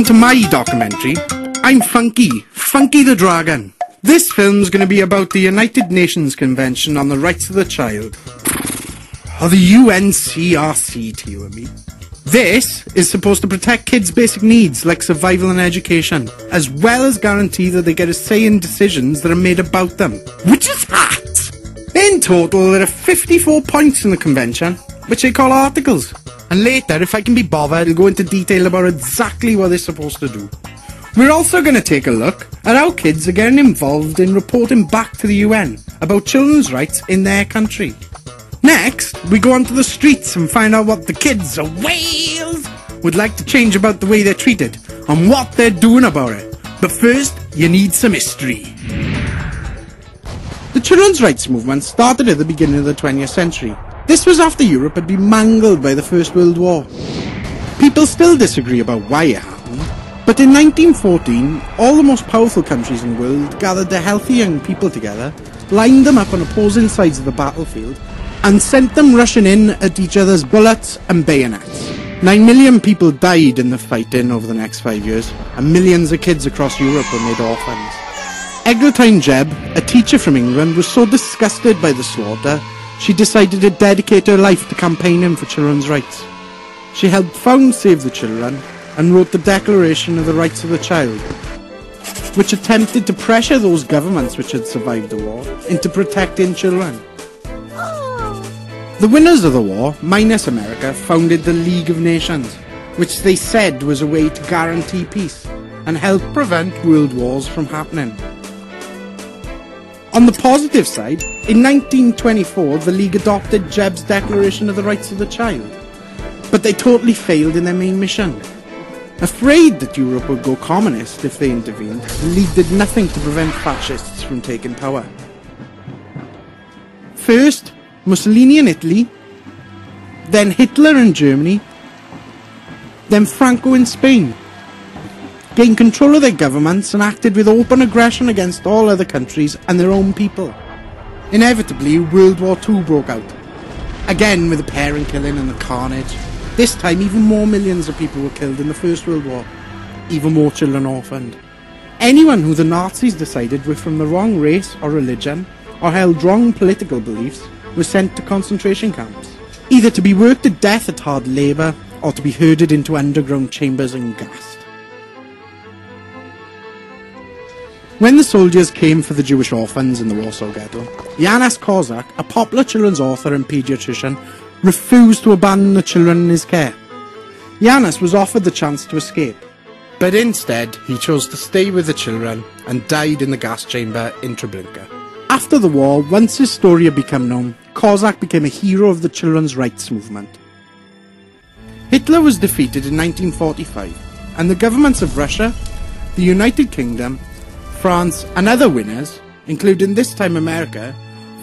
Welcome to my documentary. I'm Funky the Dragon. This film's going to be about the United Nations Convention on the Rights of the Child. Or the Uncrc to you and me. This is supposed to protect kids' basic needs like survival and education, as well as guarantee that they get a say in decisions that are made about them. Which is hot! In total, there are 54 points in the convention, which they call articles. And later, if I can be bothered, I'll go into detail about exactly what they're supposed to do. We're also going to take a look at how kids are getting involved in reporting back to the UN about children's rights in their country. Next, we go onto the streets and find out what the kids of Wales would like to change about the way they're treated and what they're doing about it. But first, you need some history. The children's rights movement started at the beginning of the 20th century. This was after Europe had been mangled by the First World War. People still disagree about why it happened, but in 1914, all the most powerful countries in the world gathered their healthy young people together, lined them up on opposing sides of the battlefield, and sent them rushing in at each other's bullets and bayonets. 9 million people died in the fighting over the next 5 years, and millions of kids across Europe were made orphans. Eglantine Jebb, a teacher from England, was so disgusted by the slaughter, she decided to dedicate her life to campaigning for children's rights. She helped found Save the Children and wrote the Declaration of the Rights of the Child, which attempted to pressure those governments which had survived the war into protecting children. The winners of the war, minus America, founded the League of Nations, which they said was a way to guarantee peace and help prevent world wars from happening. On the positive side, in 1924 the League adopted Jebb's Declaration of the Rights of the Child, but they totally failed in their main mission. Afraid that Europe would go communist if they intervened, the League did nothing to prevent fascists from taking power. First, Mussolini in Italy, then Hitler in Germany, then Franco in Spain, gained control of their governments and acted with open aggression against all other countries and their own people. Inevitably, World War II broke out, again with the parent killing and the carnage. This time, even more millions of people were killed in the First World War, even more children orphaned. Anyone who the Nazis decided were from the wrong race or religion, or held wrong political beliefs, was sent to concentration camps, either to be worked to death at hard labour, or to be herded into underground chambers and gassed. When the soldiers came for the Jewish orphans in the Warsaw Ghetto, Janusz Korczak, a popular children's author and paediatrician, refused to abandon the children in his care. Janusz was offered the chance to escape, but instead he chose to stay with the children and died in the gas chamber in Treblinka. After the war, once his story had become known, Korczak became a hero of the children's rights movement. Hitler was defeated in 1945, and the governments of Russia, the United Kingdom, France and other winners, including this time America,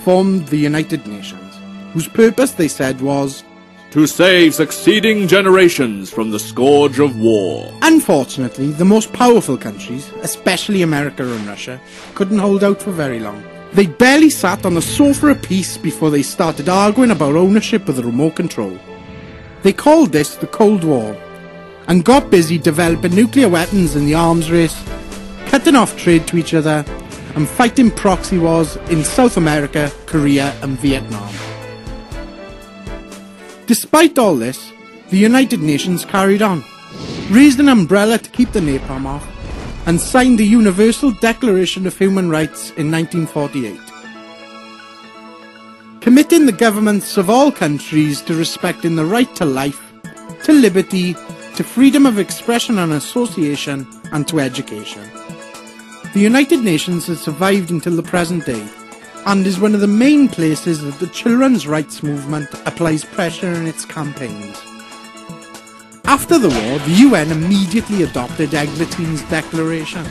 formed the United Nations, whose purpose, they said, was to save succeeding generations from the scourge of war. Unfortunately, the most powerful countries, especially America and Russia, couldn't hold out for very long. They barely sat on the sofa of peace before they started arguing about ownership of the remote control. They called this the Cold War, and got busy developing nuclear weapons in the arms race, cutting off trade to each other, and fighting proxy wars in South America, Korea and Vietnam. Despite all this, the United Nations carried on, raised an umbrella to keep the napalm off, and signed the Universal Declaration of Human Rights in 1948, committing the governments of all countries to respecting the right to life, to liberty, to freedom of expression and association, and to education. The United Nations has survived until the present day, and is one of the main places that the children's rights movement applies pressure in its campaigns. After the war, the UN immediately adopted Eglinton's Declaration,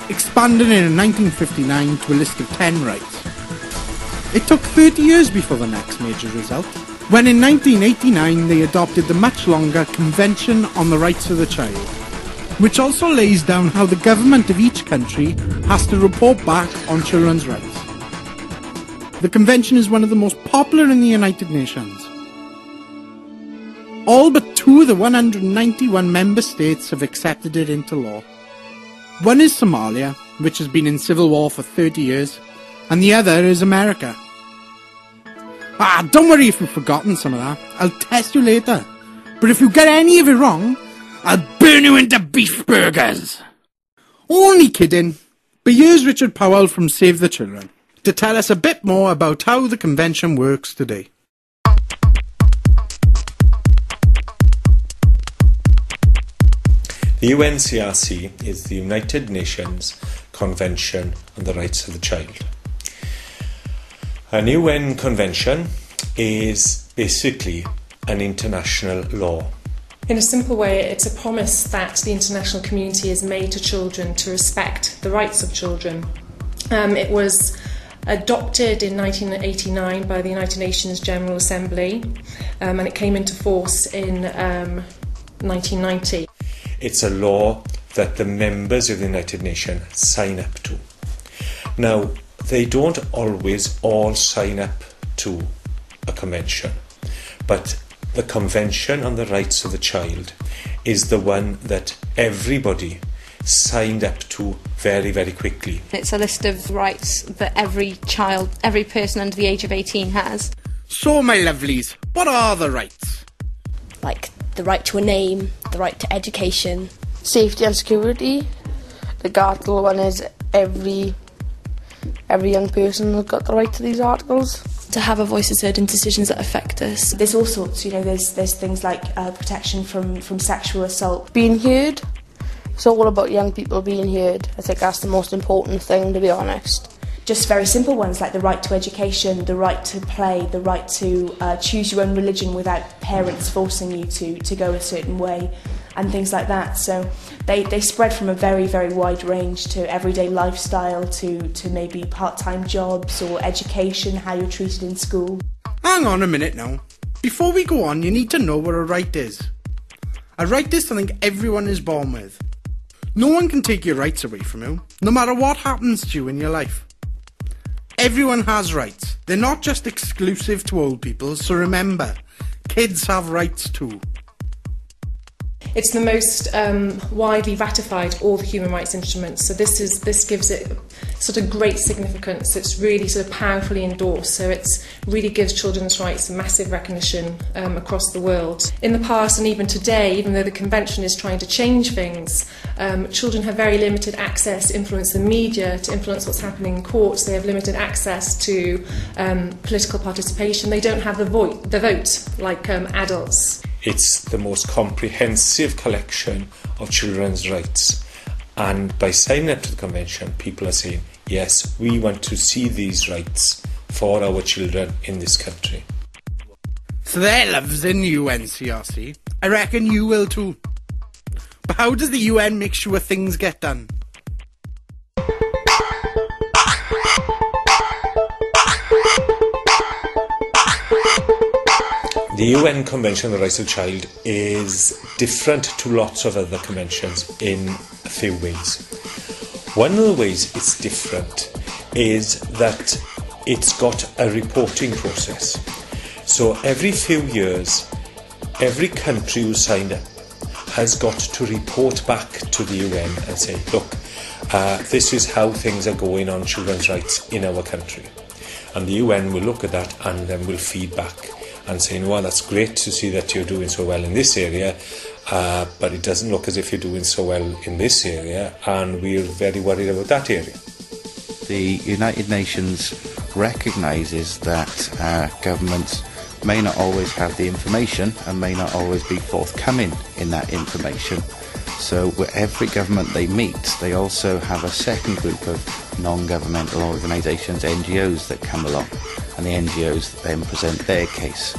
expanding it in 1959 to a list of 10 rights. It took 30 years before the next major result, when in 1989 they adopted the much longer Convention on the Rights of the Child, which also lays down how the government of each country has to report back on children's rights. The convention is one of the most popular in the United Nations. All but 2 two of the 191 member states have accepted it into law. One is Somalia, which has been in civil war for 30 years, and the other is America. Don't worry if you've forgotten some of that. I'll test you later. But if you get any of it wrong, I'll burn you into beef burgers. Only kidding. But here's Richard Powell from Save the Children to tell us a bit more about how the convention works today. The Uncrc is the United Nations Convention on the Rights of the Child. An UN convention is basically an international law. In a simple way, it's a promise that the international community has made to children to respect the rights of children. It was adopted in 1989 by the United Nations General Assembly, and it came into force in 1990. It's a law that the members of the United Nations sign up to. Now, they don't always all sign up to a convention, but the Convention on the Rights of the Child is the one that everybody signed up to very, very quickly. It's a list of rights that every child, every person under the age of 18 has. So, my lovelies, what are the rights? Like the right to a name, the right to education. Safety and security. The article one is every young person has got the right to these articles. To have a voice is heard in decisions that affect us. There's all sorts, there's things like protection from sexual assault. Being heard. It's all about young people being heard. I think that's the most important thing, to be honest. Just very simple ones like the right to education, the right to play, the right to choose your own religion without parents forcing you to go a certain way, and things like that. So they spread from a very, very wide range to everyday lifestyle, to maybe part-time jobs or education, how you're treated in school. Hang on a minute now. Before we go on, you need to know what a right is. A right is something everyone is born with. No one can take your rights away from you, no matter what happens to you in your life. Everyone has rights. They're not just exclusive to old people, so remember, kids have rights too. It's the most widely ratified all the human rights instruments, so this gives it sort of great significance. It's really sort of powerfully endorsed, so it really gives children's rights a massive recognition across the world. In the past and even today, even though the convention is trying to change things, children have very limited access to influence the media, to influence what's happening in courts. They have limited access to political participation. They don't have the vote like adults. It's the most comprehensive collection of children's rights, and by signing up to the convention, people are saying, yes, we want to see these rights for our children in this country. So there loves in UNCRC. I reckon you will too. But how does the UN make sure things get done? The UN Convention on the Rights of the Child is different to lots of other conventions in a few ways. One of the ways it's different is that it's got a reporting process. So every few years, every country who signed up has got to report back to the UN and say, look, this is how things are going on children's rights in our country. And the UN will look at that and then will feed back and saying, well, that's great to see that you're doing so well in this area, but it doesn't look as if you're doing so well in this area, and we're very worried about that area. The United Nations recognises that governments may not always have the information and may not always be forthcoming in that information. So with every government they meet, they also have a second group of non-governmental organisations, NGOs, that come along, and the NGOs then present their case.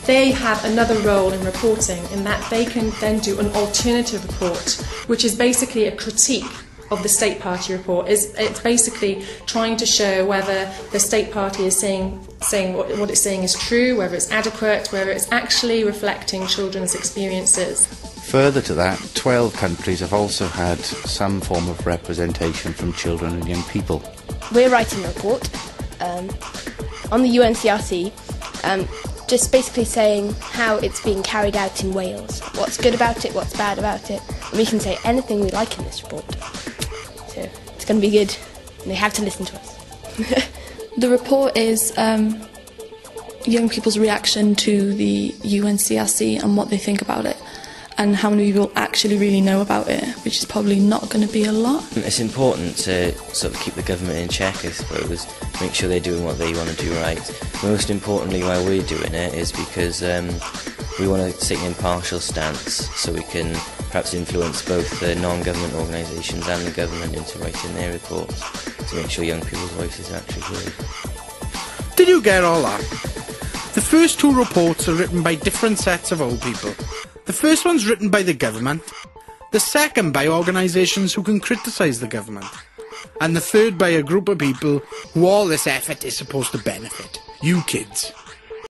They have another role in reporting in that they can then do an alternative report, which is basically a critique of the state party report. It's basically trying to show whether the state party is saying what it's saying is true, whether it's adequate, whether it's actually reflecting children's experiences. Further to that, 12 countries have also had some form of representation from children and young people. We're writing a report on the UNCRC. just basically saying how it's being carried out in Wales. What's good about it, what's bad about it. And we can say anything we like in this report. So it's going to be good, and they have to listen to us. The report is young people's reaction to the UNCRC and what they think about it, and how many people actually really know about it, which is probably not going to be a lot. It's important to sort of keep the government in check, I suppose, make sure they're doing what they want to do right. Most importantly, why we're doing it is because we want to take an impartial stance, so we can perhaps influence both the non-government organisations and the government into writing their reports, to make sure young people's voices are actually heard. Did you get all that? The first two reports are written by different sets of old people. The first one's written by the government, the second by organisations who can criticise the government, and the third by a group of people who all this effort is supposed to benefit. You kids.